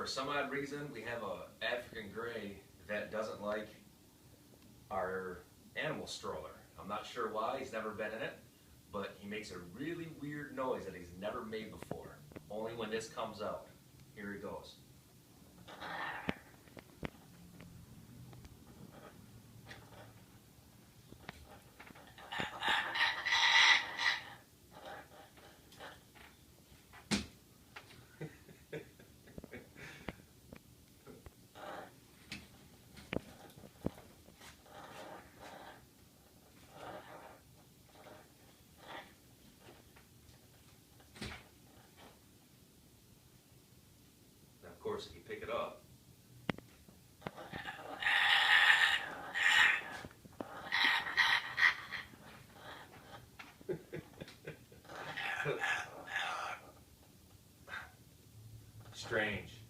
for some odd reason, we have a African gray that doesn't like our animal stroller. I'm not sure why, he's never been in it, but he makes a really weird noise that he's never made before. Only when this comes out. Here he goes. Of course, if you pick it up, strange.